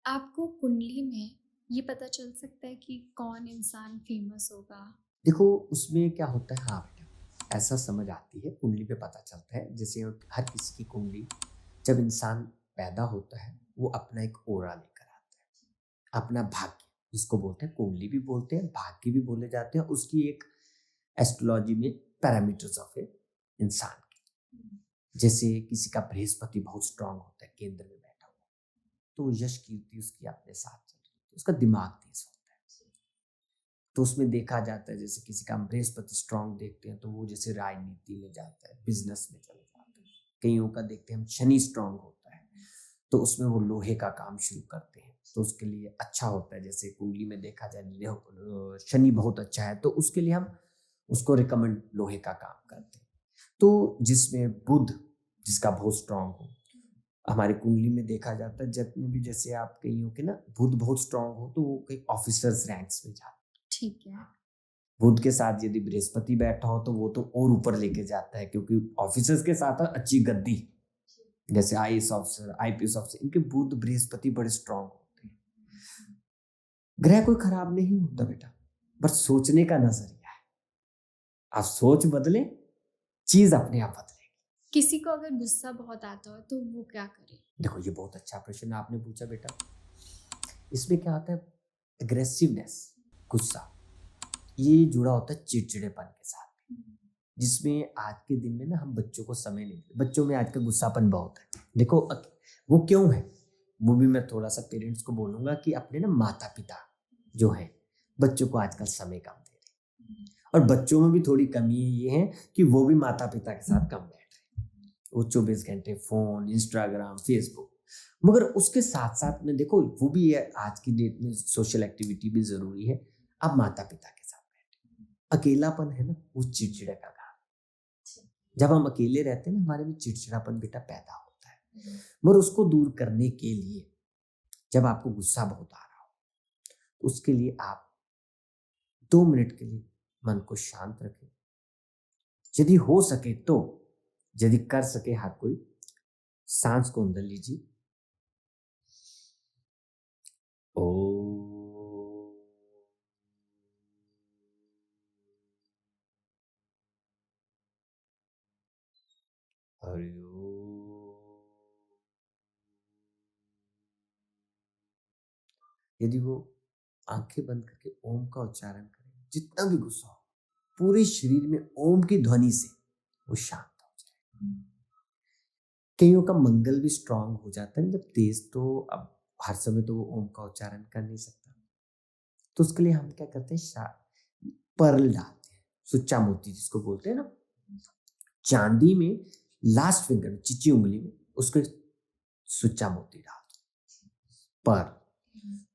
आपको कुंडली में ये पता चल सकता है कि कौन इंसान फेमस होगा? देखो, उसमें क्या होता है, हाँ बेटा, ऐसा समझ आती है, कुंडली पे पता चलता है। जैसे हर किसी की कुंडली, जब इंसान पैदा होता है, वो अपना एक ऑरा लेकर आता है, अपना भाग्य, जिसको बोलते हैं कुंडली भी बोलते हैं, भाग्य भी बोले जाते हैं। उसकी एक एस्ट्रोलॉजी में पैरामीटर्स ऑफ ए इंसान की, जैसे किसी का बृहस्पति बहुत स्ट्रांग होता है, केंद्र में बैठा हुआ, तो यश कीर्ति उसकी अपने साथ चल रही है, तो उसका दिमाग तेज होता है। तो उसमें देखा जाता है, जैसे किसी का हम बृहस्पति स्ट्रांग देखते हैं तो वो जैसे राजनीति में जाता है, बिजनेस में चले जाते हैं। कईयों का देखते हैं हम, शनि स्ट्रांग होता है तो उसमें वो लोहे का काम शुरू करते हैं, तो उसके लिए अच्छा होता है। जैसे कुंडली में देखा जाए शनि बहुत अच्छा है, तो उसके लिए हम उसको रिकमेंड लोहे का काम करते हैं। तो जिसमें बुध, जिसका बहुत स्ट्रांग हो, हमारी कुंडली में देखा जाता है, जितने भी, जैसे आप कईयों के ना बुध बहुत स्ट्रांग हो तो वो कई ऑफिसर्स रैंक्स में जाते हैं। ठीक है। बुध के साथ यदि बृहस्पति बैठा हो तो वो तो और ऊपर लेके जाता है, क्योंकि ऑफिसर्स के साथ अच्छी गद्दी, जैसे आईएएस ऑफिसर, आईपीएस ऑफिसर, इनके बुध बृहस्पति बड़े स्ट्रांग होते हैं। ग्रह कोई खराब नहीं होता बेटा, बस सोचने का नजरिया है। आप सोच बदले, चीज अपने आप बदलेगी। किसी को अगर गुस्सा बहुत आता हो तो वो क्या करे? देखो, ये बहुत अच्छा प्रश्न आपने पूछा बेटा। इसमें क्या होता है, एग्रेसिवनेस, गुस्सा, ये जुड़ा होता है चिड़चिड़ेपन के साथ, जिसमें आज के दिन में ना हम बच्चों को समय नहीं देते। बच्चों में आज का गुस्सापन बहुत है। देखो वो क्यों है, वो भी मैं थोड़ा सा पेरेंट्स को बोलूंगा कि अपने ना माता पिता जो है, बच्चों को आजकल समय कम दे रहे हैं, और बच्चों में भी थोड़ी कमी ये है कि वो भी माता पिता के साथ कम बैठ रहे हैं। वो 24 घंटे फोन, इंस्टाग्राम, फेसबुक। मगर उसके साथ साथ में देखो, वो भी है, आज की डेट में सोशल एक्टिविटी भी जरूरी है। अब माता पिता के साथ बैठे, अकेलापन है ना, वो चिड़चिड़े का काम। जब हम अकेले रहते हैं ना, हमारे में चिड़चिड़ापन बेटा पैदा होता है। मगर उसको दूर करने के लिए, जब आपको गुस्सा बहुत आ रहा हो, तो उसके लिए आप 2 मिनट के लिए मन को शांत रखें। यदि हो सके तो, यदि कर सके हर कोई, सांस को अंदर लीजिए, ओ, हरिओम। यदि वो आंखें बंद करके ओम का उच्चारण करें, जितना भी गुस्सा हो, पूरे शरीर में ओम की ध्वनि से वो शांत हो जाए। कईयों का मंगल भी स्ट्रांग हो जाता है जब तेज, तो अब हर समय तो वो ओम का उच्चारण कर नहीं सकता, तो उसके लिए हम क्या करते हैं, पर्ल डालते हैं, सुच्चा मोती जिसको बोलते हैं ना, चांदी में लास्ट फिंगर में, चिची उंगली में, उसको सुच्चा मोती डाल दो, पर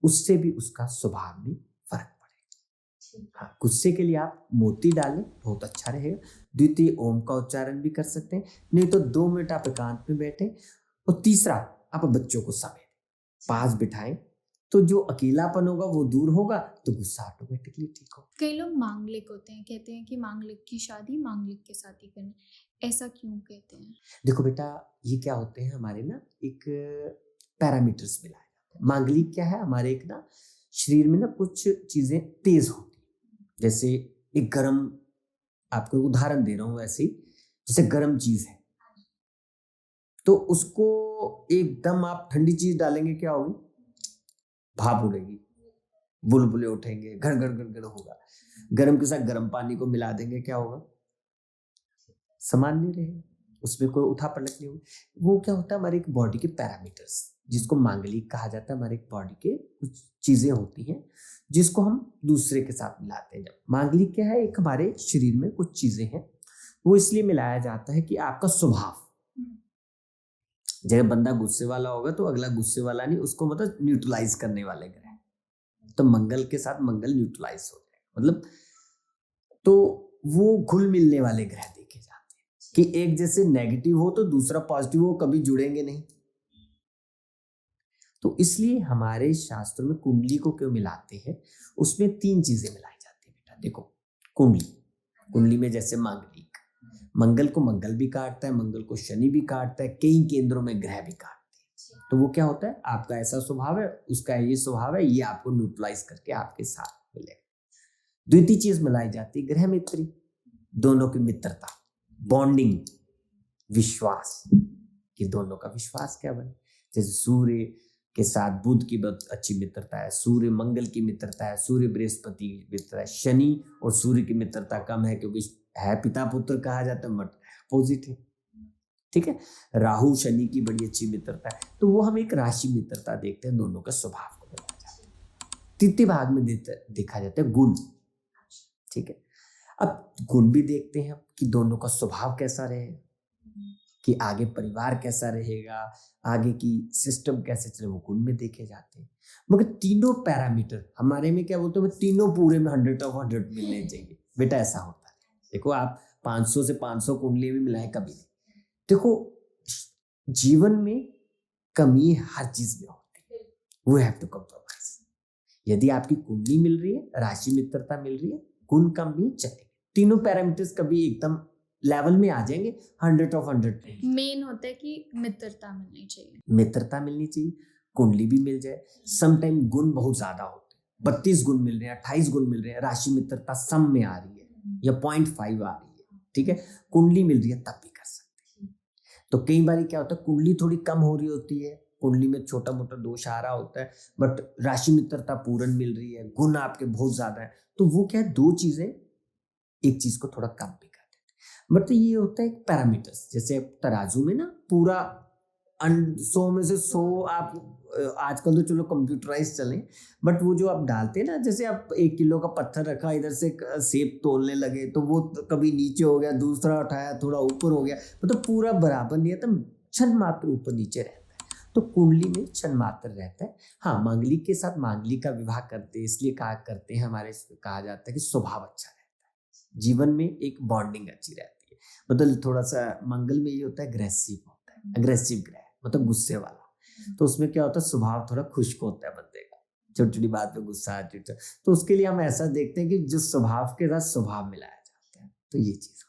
उससे भी उसका स्वभाव में फर्क पड़ेगा। हाँ, गुस्से के लिए आप मोती डालें, बहुत अच्छा रहेगा। द्वितीय ओम का उच्चारण भी कर सकते हैं, नहीं तो 2 मिनट आप एकांत में बैठे। और तीसरा, आप बच्चों को समय दें, पास बिठाएं, तो जो अकेलापन होगा वो दूर होगा, तो गुस्सा ऑटोमेटिकली ठीक हो। कई लोग मांगलिक होते हैं, कहते हैं कि मांगलिक की शादी मांगलिक के साथ ही करनी। ऐसा क्यों कहते हैं? देखो बेटा, ये क्या होते हैं, हमारे ना एक पैरामीटर्स मिलाए जाते हैं। मांगलिक क्या है, हमारे एक ना शरीर में ना कुछ चीजें तेज होती हैं। जैसे एक गर्म, आपको उदाहरण दे रहा हूँ ऐसे ही, जैसे गर्म चीज है, तो उसको एकदम आप ठंडी चीज डालेंगे, क्या होगी, भाप उड़ेगी, बुलबुले उठेंगे, घर घर घर घर होगा। गर्म के साथ गर्म पानी को मिला देंगे, क्या होगा, समान नहीं रहेगा, उसमें कोई उठा पलट नहीं होगी। वो क्या होता है, हमारे एक बॉडी के पैरामीटर्स, जिसको मांगलिक कहा जाता है, हमारे एक बॉडी के कुछ चीजें होती हैं जिसको हम दूसरे के साथ मिलाते हैं। जब मांगलिक क्या है, एक हमारे शरीर में कुछ चीजें हैं, वो इसलिए मिलाया जाता है कि आपका स्वभाव, जब बंदा गुस्से वाला होगा तो अगला गुस्से वाला नहीं, उसको मतलब न्यूट्रलाइज करने वाले ग्रह, तो मंगल के साथ मंगल न्यूट्रलाइज हो जाएगा, मतलब, तो वो घुल मिलने वाले ग्रह देखे जाते हैं कि एक जैसे नेगेटिव हो तो दूसरा पॉजिटिव हो, कभी जुड़ेंगे नहीं। तो इसलिए हमारे शास्त्रों में कुंडली को क्यों मिलाते हैं, उसमें 3 चीजें मिलाई जाती है बेटा। देखो, कुंडली, कुंडली में जैसे मांगलिक, मंगल को मंगल भी काटता है, मंगल को शनि भी काटता है, कई केंद्रों में ग्रह भी काटते हैं। तो वो क्या होता है, आपका ऐसा स्वभाव है, उसका ये स्वभाव है, ये आपको न्यूट्रलाइज करके आपके साथ मिलेगा। द्वितीय चीज मिलाई जाती है ग्रह मित्री, दोनों की मित्रता, बॉन्डिंग, विश्वास, कि दोनों का विश्वास क्या बने। जैसे सूर्य के साथ बुध की बहुत अच्छी मित्रता है, सूर्य मंगल की मित्रता है, सूर्य बृहस्पति की मित्रता है। शनि और सूर्य की मित्रता कम है क्योंकि है पिता पुत्र कहा जाता है, बट अपोजिट है, ठीक है। राहु शनि की बड़ी अच्छी मित्रता है। तो वो हम एक राशि मित्रता देखते हैं, दोनों के स्वभाव को देखा जाता है। तृतीय भाग में देखा जाता है गुण, ठीक है। अब गुण भी देखते हैं कि दोनों का स्वभाव कैसा रहेगा, कि आगे परिवार कैसा रहेगा, आगे की सिस्टम कैसे चले, वो गुण में देखे जाते हैं। मगर तीनों पैरामीटर हमारे में क्या बोलते हैं, तीनों पूरे में 100 of 100 मिलने चाहिए बेटा, ऐसा होता है। देखो आप 500 से 500 कुंडली भी मिलाएं कभी नहीं। देखो जीवन में कमी हर चीज में होती है, वी हैव टू कॉम्प्रोमाइज। यदि आपकी कुंडली मिल रही है, राशि मित्रता मिल रही है, गुण कम भी चलेंगे, तीनों पैरामीटर्स कभी एकदम लेवल में आ जाएंगे 100 of 100। मेन होता है कि मित्रता मिलनी चाहिए, मित्रता मिलनी चाहिए, कुंडली भी मिल जाए। समटाइम गुण बहुत ज्यादा होते हैं, 32 गुण मिल रहे हैं, 28 गुण मिल रहे हैं, राशि मित्रता सम में आ रही है या 0.5 आ रही है, ठीक है, कुंडली मिल रही है, तब भी कर सकते हैं। तो कई बार क्या होता है, कुंडली थोड़ी कम हो रही होती है, कुंडली में छोटा मोटा दोष आ रहा होता है, बट राशि मित्रता पूर्ण मिल रही है, गुण आपके बहुत ज्यादा है, तो वो क्या है, दो चीजें एक चीज को थोड़ा कम भी कर देते हैं। बट तो ये होता है एक पैरामीटर्स, जैसे तराजू में ना पूरा 100 में से 100 आप, आजकल तो चलो कंप्यूटराइज चले, बट वो जो आप डालते हैं ना, जैसे आप 1 किलो का पत्थर रखा, इधर से सेब तोलने लगे तो वो कभी नीचे हो गया, दूसरा उठाया थोड़ा ऊपर हो गया, मतलब पूरा बराबर नहीं है, तो क्षण मात्र ऊपर नीचे रहता है। तो कुंडली में क्षण मात्र रहता है। हाँ, मांगलिक के साथ मांगलिक का विवाह करते हैं, इसलिए कहा करते हैं, हमारे कहा जाता है कि स्वभाव अच्छा रहता है, जीवन में एक बॉन्डिंग अच्छी रहती है। मतलब थोड़ा सा मंगल में ये होता है अग्रेसिव होता है, अग्रेसिव ग्रह मतलब गुस्से वाला, तो उसमें क्या होता है, स्वभाव थोड़ा खुश्क होता है बंदे का, छोटी छोटी बात पे गुस्सा, तो उसके लिए हम ऐसा देखते हैं कि जो स्वभाव के साथ स्वभाव मिलाया जाता है, तो ये चीज